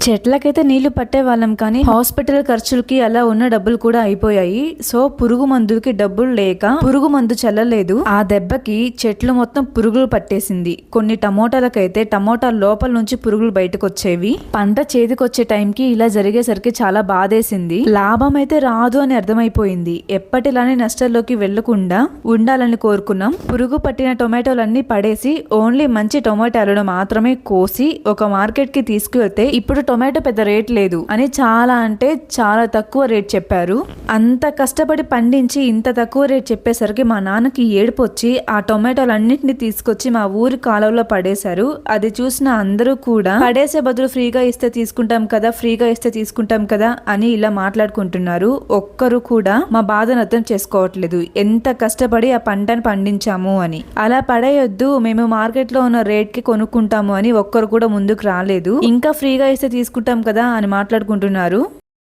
చెట్లకైతే నీళ్లు పట్టే వాళ్ళం, కానీ హాస్పిటల్ ఖర్చులకి అలా ఉన్న డబ్బులు కూడా అయిపోయాయి. సో పురుగు మందులకి డబ్బులు లేక పురుగు మందు చల్లలేదు. ఆ దెబ్బకి చెట్లు మొత్తం పురుగులు పట్టేసింది. కొన్ని టమోటాలకైతే టమోటా లోపల నుంచి పురుగులు బయటకు వచ్చేవి. పంట చేతికొచ్చే టైంకి ఇలా జరిగేసరికి చాలా బాధేసింది. లాభం అయితే రాదు అని అర్థమైపోయింది. ఎప్పటిలానే నష్టాల్లోకి వెళ్లకుండా ఉండాలని కోరుకున్నాం. పురుగు పట్టిన టొమాటోలన్నీ పడేసి ఓన్లీ మంచి టొమాటోలను మాత్రమే కోసి ఒక మార్కెట్ కి తీసుకువెళ్తే ఇప్పుడు టొమాటో పెద్ద రేట్ లేదు అని చాలా అంటే చాలా తక్కువ రేట్ చెప్పారు. అంత కష్టపడి పండించి ఇంత తక్కువ రేట్ చెప్పేసరికి మా నాన్నకి ఏడుపు వచ్చి ఆ టొమాటోలన్నింటినీ తీసుకొచ్చి మా ఊరి కాలువలో పడేశారు. అది చూసిన అందరూ కూడా పడేసే బదులు ఫ్రీగా ఇస్తే తీసుకుంటాం కదా అని ఇలా మాట్లాడుకుంటున్నారు. ఒక్కరు కూడా మా బాధను అర్థం చేసుకోవట్లేదు. ఎంత కష్టపడి ఆ పంటను పండించాము అని. అలా పడేయొద్దు, మేము మార్కెట్ లో ఉన్న రేట్ కి కొనుక్కుంటాము అని ఒక్కరు కూడా ముందుకు రాలేదు. ఇంకా ఫ్రీగా ఇస్తే తీసుకుంటాం కదా అని మాట్లాడుకుంటున్నారు.